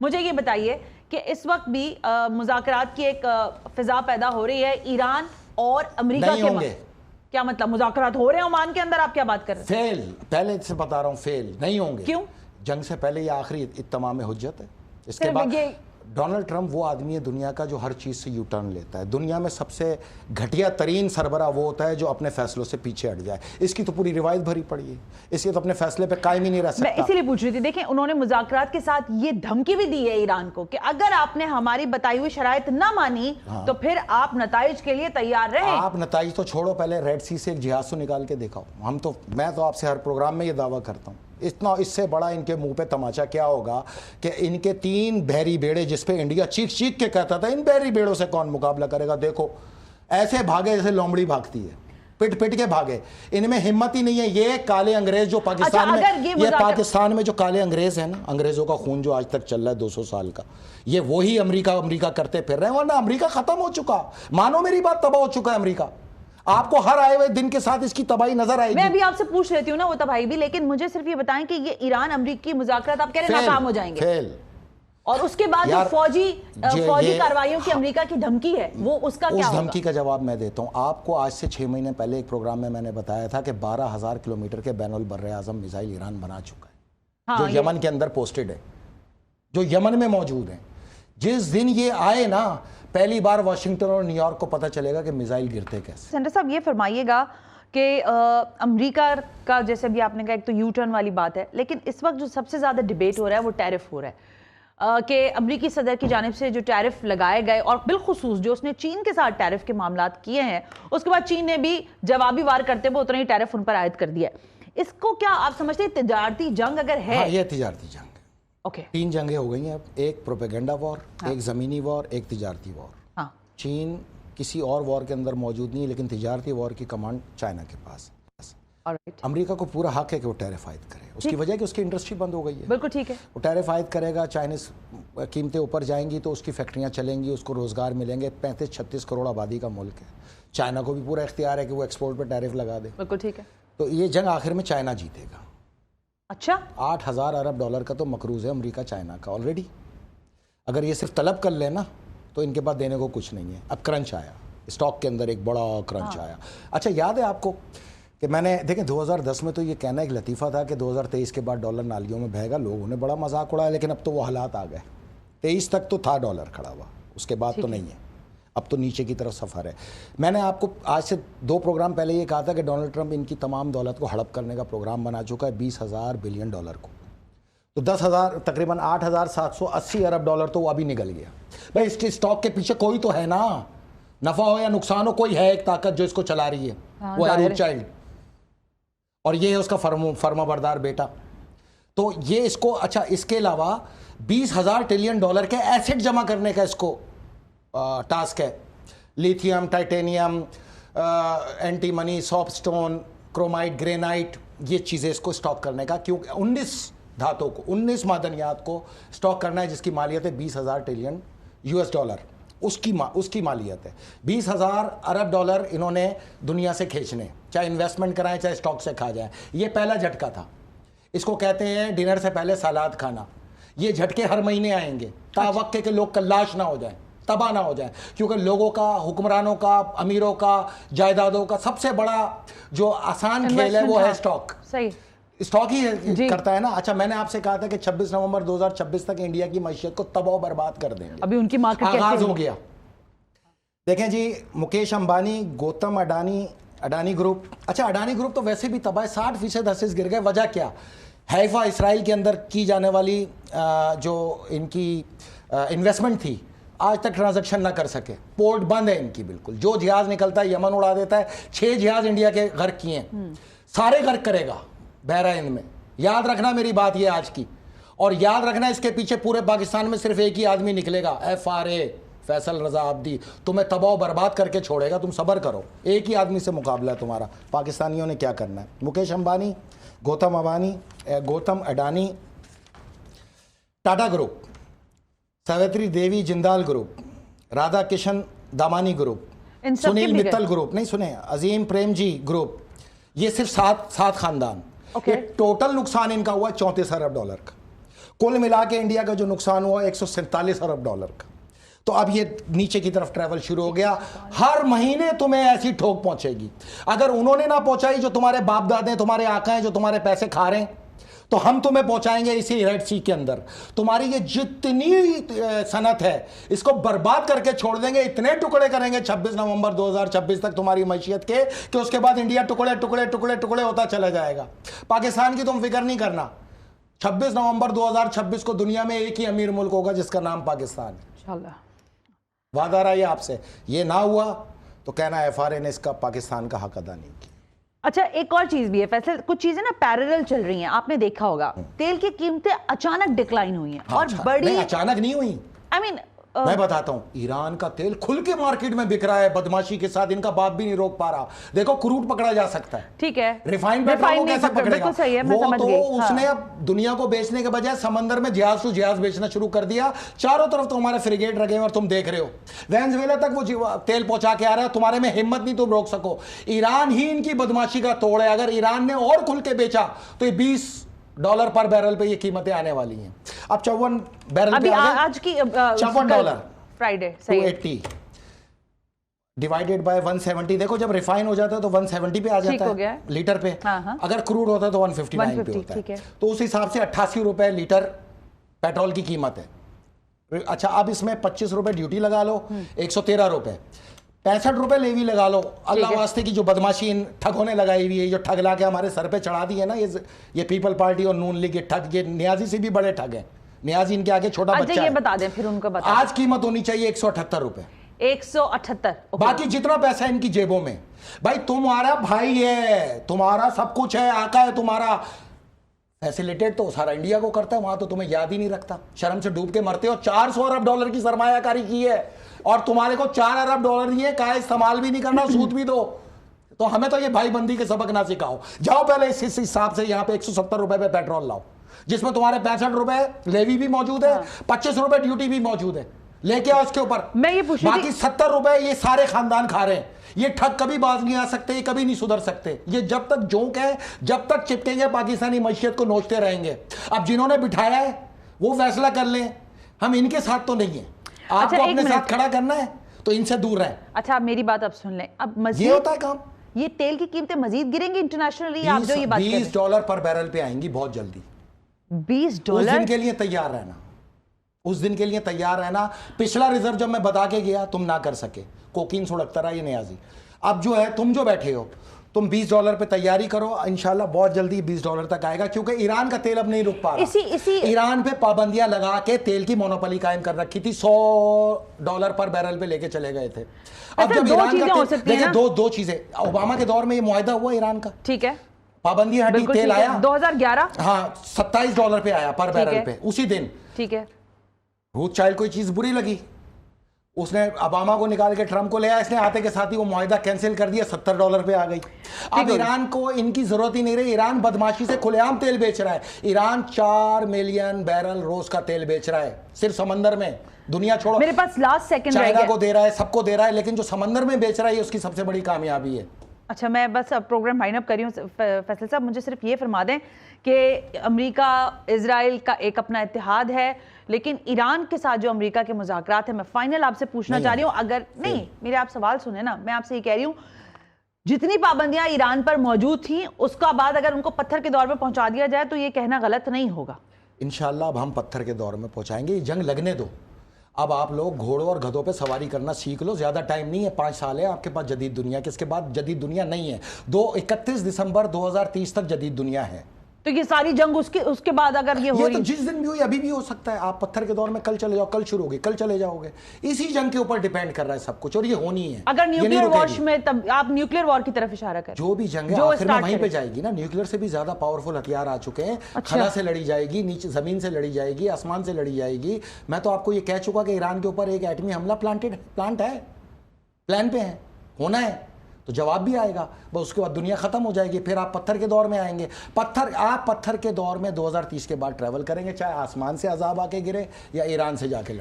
مجھے یہ بتائیے کہ اس وقت بھی مذاکرات کی ایک فضا پیدا ہو رہی ہے ایران اور امریکہ کے مابین. کیا مطلب مذاکرات ہو رہے ہیں عمان کے اندر؟ آپ کیا بات کر رہے ہیں؟ فیل، پہلے سے بتا رہا ہوں، فیل نہیں ہوں گے. کیوں؟ جنگ سے پہلے یہ آخری اتمام حجت ہے. اس کے بعد ڈونلڈ ٹرمپ وہ آدمی ہے دنیا کا جو ہر چیز سے یو ٹرن لیتا ہے. دنیا میں سب سے گھٹیا ترین سربراہ وہ ہوتا ہے جو اپنے فیصلوں سے پیچھے ہٹ جائے. اس کی تو پوری روایت بھری پڑی ہے، اس لیے تو اپنے فیصلے پہ قائم ہی نہیں رہ سکتا. میں اسی لیے پوچھ رہی تھی، دیکھیں انہوں نے مذاکرات کے ساتھ یہ دھمکی بھی دی ہے ایران کو کہ اگر آپ نے ہماری بتائی ہوئی شرائط نہ مانی تو پھر آپ نتائج کے لیے تیار رہیں. آپ نتائج تو چھوڑو، پہلے ریڈ سی سے ایک جہاز تو نکال کے دیکھاؤ. میں تو آپ سے ہر پروگرام میں یہ دعویٰ کرتا ہوں، اتنا اس سے بڑا ان کے منہ پہ تماچا کیا ہوگا کہ ان کے 3 بحری بیڑے جس پہ انڈیا چیخ چیخ کے کہتا تھا ان بحری بیڑوں سے کون مقابلہ کرے گا. دیکھو ایسے بھاگے جیسے لومڑی بھاگتی ہے، پٹ پٹ کے بھاگے. ان میں ہمت ہی نہیں ہے. یہ کالے انگریز جو پاکستان میں جو کالے انگریز ہیں نا، انگریزوں کا خون جو آج تک چل رہا ہے 200 سال کا، یہ وہی امریکہ کرتے پھر رہے ہیں. ورنہ امریکہ ختم ہو چکا، مانو میری بات، تباہ ہو چکا ہے امریکہ. آپ کو ہر آئے ہوئے دن کے ساتھ اس کی تباہی نظر آئے گی. میں ابھی آپ سے پوچھ رہتی ہوں نا وہ تباہی بھی، لیکن مجھے صرف یہ بتائیں کہ یہ ایران امریکی مذاکرات آپ کہہ رہے ہیں ناکام ہو جائیں گے، فیل. اور اس کے بعد جو فوجی کارروائیوں کی امریکہ کی دھمکی ہے وہ اس کا کیا ہوگا؟ اس دھمکی کا جواب میں دیتا ہوں آپ کو. آج سے 6 مہینے پہلے ایک پروگرام میں نے بتایا تھا کہ 12,000 کلومیٹر کے بین البر اعظم میزائل ایران بنا چکا ہے، جو یمن کے اندر پوسٹڈ ہے، جو یمن میں موجود ہیں. جس دن یہ آئے نا، پہلی بار واشنگٹن اور نیو یارک کو پتہ چلے گا کہ میزائل گرتے کیسے. سینٹر صاحب یہ فرمائیے گا کہ امریکہ کا جیسے بھی آپ نے کہا ایک تو یو ٹرن والی بات ہے، لیکن اس وقت جو سب سے زیادہ ڈیبیٹ ہو رہا ہے وہ ٹیرف ہو رہا ہے کہ امریکی صدر کی جانب سے جو ٹیرف لگائے گئے، اور بالخصوص جو اس نے چین کے ساتھ ٹیرف کے معاملات کیے ہیں، اس کے بعد چین نے بھی جوابی وار کرتے ہوئے اتنا ہی ٹیرف ان پر عائد کر دیا ہے. اس کو کیا آپ سمجھتے ہیں تجارتی جنگ اگر ہے؟ ہاں یہ تجارتی جنگ ہے. 3 جنگیں ہو گئی ہیں اب، ایک پروپیگنڈا وار، ایک زمینی وار، ایک تجارتی وار. چین کسی اور وار کے اندر موجود نہیں، لیکن تجارتی وار کی کمانڈ چائنا کے پاس ہے. امریکہ کو پورا حق ہے کہ وہ ٹیرف عائد کرے. اس کی وجہ کہ اس کی انڈسٹری بند ہو گئی ہے. بالکل ٹھیک ہے. وہ ٹیرف عائد کرے گا، چائنیز قیمتیں اوپر جائیں گی تو اس کی فیکٹریاں چلیں گی، اس کو روزگار ملیں گے. 35-36 کروڑ آبادی کا ملک ہے. چائنا کو بھی پورا اختیار ہے کہ وہ ایکسپورٹ پہ ٹیرف لگا دے. بالکل ٹھیک ہے. تو یہ جنگ آخر میں چائنا جیتے گا. اچھا، $8,000 ارب کا تو مقروض ہے امریکہ چائنا کا آلریڈی. اگر یہ صرف طلب کر لے نا تو ان کے پاس دینے کو کچھ نہیں ہے. اب کرنچ آیا، اسٹاک کے اندر ایک بڑا کرنچ آیا. اچھا یاد ہے آپ کو کہ میں نے دیکھیں 2010 میں تو یہ کہنا ایک لطیفہ تھا کہ 2023 کے بعد ڈالر نالیوں میں بہے گا. لوگوں نے بڑا مذاق اڑایا، لیکن اب تو وہ حالات آ گئے. 23 تک تو تھا ڈالر کھڑا ہوا، اس کے بعد تو نہیں ہے. اب تو نیچے کی طرف سفر ہے. میں نے آپ کو آج سے 2 پروگرام پہلے یہ کہا تھا کہ ڈونلڈ ٹرمپ ان کی تمام دولت کو ہڑپ کرنے کا پروگرام بنا چکا ہے، $20,000 بلین کو. تو 10,000 تقریباً $8,780 ارب تو وہ ابھی نکل گیا. بھائی اس کے اسٹاک کے پیچھے کوئی تو ہے نا، نفع ہو یا نقصان ہو، کوئی ہے ایک طاقت جو اس کو چلا رہی ہے. وہ ہے روٹ چائلڈ، اور یہ ہے اس کا فرما بردار بیٹا. تو یہ اس کو اچھا اس کے علاوہ $20,000 ٹریلین کے ایسٹ جمع کرنے کا اس کو ٹاسک ہے. لیتھیم، ٹائٹینیم، اینٹی منی، ساپ سٹون، کرومائٹ، گرینائٹ، یہ چیزیں اس کو اسٹاک کرنے کا. کیونکہ 19 دھاتوں کو، 19 معدنیات کو اسٹاک کرنا ہے جس کی مالیت ہے $20,000 ٹریلین. اس کی مالیت ہے. $20,000 ارب انہوں نے دنیا سے کھینچنے، چاہے انویسٹمنٹ کرائیں چاہے اسٹاک سے کھا جائیں. یہ پہلا جھٹکا تھا. اس کو کہتے ہیں ڈنر سے پہلے سلاد کھانا. یہ جھٹکے ہر مہینے آئیں گے تا وقت کہ لوگ کلاش نہ ہو جائیں، تباہ نہ ہو جائیں. کیونکہ لوگوں کا، حکمرانوں کا، امیروں کا، جائیدادوں کا سب سے بڑا جو آسان کھیل ہے وہ ہے اسٹاک. صحیح، اسٹاک ہی کرتا ہے نا. اچھا میں نے آپ سے کہا تھا کہ 26 نومبر 2026 تک انڈیا کی معیشت کو تباہ و برباد کر دیں گے. ابھی ان کی مارکیٹ آغاز ہو گیا. دیکھیں جی، مکیش امبانی، گوتم اڈانی گروپ. اچھا اڈانی گروپ تو ویسے بھی تباہ ہے، 60% حصص گر گئے. وجہ کیا؟ حیفا اسرائیل کے اندر کی جانے والی جو ان کی انویسٹمنٹ تھی، آج تک ٹرانزیکشن نہ کر سکے. پورٹ بند ہے ان کی بالکل. جو جہاز نکلتا ہے یمن اڑا دیتا ہے. 6 جہاز انڈیا کے غرق کیے ہیں، سارے غرق کرے گا بحرہ ہند میں. یاد رکھنا میری بات یہ آج کی، اور یاد رکھنا اس کے پیچھے پورے پاکستان میں صرف ایک ہی آدمی نکلے گا، FRA فیصل رضا عابدی. تمہیں تباہ و برباد کر کے چھوڑے گا. تم صبر کرو، ایک ہی آدمی سے مقابلہ ہے تمہارا. پاکستانیوں نے کیا کرنا ہے؟ مکیش امبانی، گوتم اڈانی، ٹاٹا گروپ، ساوتری دیوی جندال گروپ، رادھا کشن دامانی گروپ، سنیل متل گروپ، نہیں سنیں، عظیم پریم جی گروپ، یہ صرف 7 خاندان. یہ ٹوٹل نقصان ان کا ہوا $34 ارب کا. कुल मिला के इंडिया का जो नुकसान हुआ 147 अरब डॉलर का। तो अब ये नीचे की तरफ ट्रैवल शुरू हो गया। हर महीने तुम्हें ऐसी ठोक पहुंचेगी। अगर उन्होंने ना पहुंचाई, जो तुम्हारे बाप दादे, तुम्हारे आका हैं, जो तुम्हारे पैसे खा रहे हैं, तो हम तुम्हें पहुंचाएंगे इसी रेड सी के अंदर। तुम्हारी ये जितनी सनत है इसको बर्बाद करके छोड़ देंगे। इतने टुकड़े करेंगे 26 नवंबर 2026 तक तुम्हारी मैशियत के, कि उसके बाद इंडिया टुकड़े टुकड़े टुकड़े टुकड़े होता चला जाएगा। पाकिस्तान की तुम फिक्र नहीं करना। 26 नवंबर 2026 को दुनिया में एक ही अमीर मुल्क होगा जिसका नाम पाकिस्तान है। इंशाल्लाह। वादा रहा ये आपसे, ये ना हुआ तो कहना एफआरए ने इसका पाकिस्तान का हक अदा नहीं किया। अच्छा, एक और चीज भी है फैसल, कुछ चीजें ना पैरेलल चल रही हैं, आपने देखा होगा। तेल की कीमतें अचानक डिक्लाइन हुई हैं। और बड़ी नहीं, अचानक नहीं हुई। आई मीन मैं बताता हूं, ईरान का तेल खुल के मार्केट में बिक रहा है बदमाशी के साथ। इनका बाप भी नहीं रोक पा रहा। देखो, क्रूड पकड़ा जा सकता है, ठीक है, रिफाइंड पेट्रोल को कैसे पकड़ेगा? बिल्कुल सही है, मैं वो समझ तो गई। उसने अब दुनिया को बेचने के बजाय समंदर में जहाज टू जहाज बेचना शुरू कर दिया। चारों तरफ तुम्हारे फ्रिगेट रखे हैं और तुम देख रहे हो। वेनेजुएला तक वो तेल पहुंचा के आ रहा है। तुम्हारे में हिम्मत नहीं तुम रोक सको। ईरान ही इनकी बदमाशी का तोड़ है। अगर ईरान ने और खुल के बेचा तो ये $20 पर बैरल पे ये कीमतें आने वाली हैं। अब 54 बैरल अभी पे आ गए। आज की $54 फ्राइडे सही है। 280 डिवाइडेड बाय 170। देखो, जब रिफाइन हो जाता है तो 170 पे आ जाता हो गया है है। लीटर पे। हाँ। अगर क्रूड होता है तो 159 पे होता ठीक है। है। तो उस हिसाब से 88 रुपए लीटर पेट्रोल की कीमत है। अच्छा, अब इसमें 25 रुपए ड्यूटी लगा लो, 113 रुपए। 65 रुपए लेवी लगा लो। अल्लाह वास्ते की जो बदमाशी इन ठगों ने लगाई हुई है, जो ठग ला के हमारे सर पे चढ़ा दी है ना, ये पीपल पार्टी और नून लीग, ये ठग, ये नियाजी से भी बड़े ठग हैं। नियाजी इनके आगे छोटा बच्चा ये है। बता दें, फिर उनको बता आज कीमत होनी चाहिए 178 रुपए। 178। बाकी जितना पैसा है इनकी जेबों में, भाई तुम्हारा भाई है, तुम्हारा सब कुछ है, आका है तुम्हारा। फैसिलिटेट तो सारा इंडिया को करता है, वहां तो तुम्हें याद ही नहीं रखता। शर्म से डूब के मरते हो। 400 अरब डॉलर की सरमायाकारी की है और तुम्हारे को 4 अरब डॉलर दिए, का इस्तेमाल भी नहीं करना, सूद भी दो। तो हमें तो ये भाई बंदी के सबक ना सिखाओ। जाओ पहले इस हिसाब से यहाँ पे 170 रुपए पे पेट्रोल लाओ, जिसमें तुम्हारे 65 रुपए लेवी भी मौजूद है, 25 रुपए ड्यूटी भी मौजूद है। लेके आओ इसके ऊपर। मैं ये पूछ रही बाकी 70 रुपए ये सारे खानदान खा रहे हैं। ये ठग कभी बाज नहीं आ सकते, ये कभी नहीं सुधर सकते। ये जब तक जोंक है, जब तक चिपकेंगे पाकिस्तानी मैशियत को नोचते रहेंगे। अब जिन्होंने बिठाया है वो फैसला कर लें, हम इनके साथ तो नहीं है। आपको अपने साथ खड़ा करना है तो इनसे दूर रहें। अच्छा, आप मेरी बात अब सुन लें। अब मजीद ये होता है काम। ये तेल की कीमतें मजीद गिरेंगी इंटरनेशनली? आप जो ये बात कर रहे हैं, $20 पर बैरल पे आएंगी बहुत जल्दी। $20? उस दिन के लिए तैयार रहना, उस दिन के लिए तैयार रहना। पिछला रिजर्व जब मैं बता के गया तुम ना कर सके, कोकीन सुड़कता रहा ये नियाजी। अब जो है, तुम जो बैठे हो, तुम $20 पे तैयारी करो। इंशाल्लाह बहुत जल्दी $20 तक आएगा, क्योंकि ईरान का तेल अब नहीं रुक पा रहा। ईरान पे पाबंदियां लगा के तेल की मोनोपोली कायम कर रखी थी। $100 पर बैरल पे लेके चले गए थे। अब जब ईरान का देखिए, दो चीजें। ओबामा के दौर में ये मुआहदा हुआ ईरान का, ठीक है, पाबंदी हटी, तेल आया 2011। हाँ, $27 पे आया पर बैरल पे उसी दिन। ठीक है। रूथ चाइल्ड को चीज बुरी लगी, उसने ओबामा को निकाल के ट्रम्प को ले आया। इसने आते के साथ ही वो मुआहदा कैंसिल कर दिया, $70 पे आ गई। अब ईरान को इनकी जरूरत ही नहीं रही। ईरान बदमाशी से खुलेआम तेल बेच रहा है। ईरान 4 मिलियन बैरल रोज का तेल बेच रहा है सिर्फ समंदर में। दुनिया छोड़ो, मेरे पास लास्ट सेकंड चाइना को दे रहा है, सबको दे रहा है, लेकिन जो समंदर में बेच रहा है उसकी सबसे बड़ी कामयाबी है। अच्छा, मैं बस अब प्रोग्राम वाइंड अप कर रही हूँ। फैसल साहब, मुझे सिर्फ ये फरमा दें कि अमेरिका इजराइल का एक अपना इत्तेहाद है, लेकिन ईरान के साथ जो अमेरिका के मुज़ाकरात हैं, मैं फाइनल आपसे पूछना चाह रही हूँ, अगर नहीं मेरे आप सवाल सुने ना, मैं आपसे ये कह रही हूँ, जितनी पाबंदियां ईरान पर मौजूद थी उसका बाद अगर उनको पत्थर के दौर में पहुंचा दिया जाए तो ये कहना गलत नहीं होगा। इंशाल्लाह अब हम पत्थर के दौर में पहुंचाएंगे। ये जंग लगने दो। अब आप लोग घोड़ों और गधों पे सवारी करना सीख लो। ज़्यादा टाइम नहीं है, 5 साल है आपके पास जदीद दुनिया के। इसके बाद जदीद दुनिया नहीं है। 31 दिसंबर 2030 तक जदीद दुनिया है। तो ये सारी जंग उसके बाद अगर ये हो रही, तो जिस दिन भी हुई अभी भी हो सकता है। आप पत्थर के दौर में कल चले जाओ, कल शुरू होगी, कल चले जाओगे। इसी जंग के ऊपर डिपेंड कर रहा है सब कुछ, और ये होनी है। अगर न्यूक्लियर वॉर में, तब आप न्यूक्लियर वॉर की तरफ इशारा करें। जो भी जंग है आखिर में वहीं पे जाएगी ना। न्यूक्लियर से भी ज्यादा पावरफुल हथियार आ चुके हैं। खला से लड़ी जाएगी, नीचे जमीन से लड़ी जाएगी, आसमान से लड़ी जाएगी। मैं तो आपको ये कह चुका कि ईरान के ऊपर एक एटमी हमला प्लांट है, प्लान पे है, होना है। तो जवाब भी आएगा, बस उसके बाद दुनिया खत्म हो जाएगी। फिर आप पत्थर के दौर में आएंगे। आप पत्थर के दौर में 2030 के बाद ट्रैवल करेंगे, चाहे आसमान से अजाब आके गिरे या ईरान से जाके लड़े।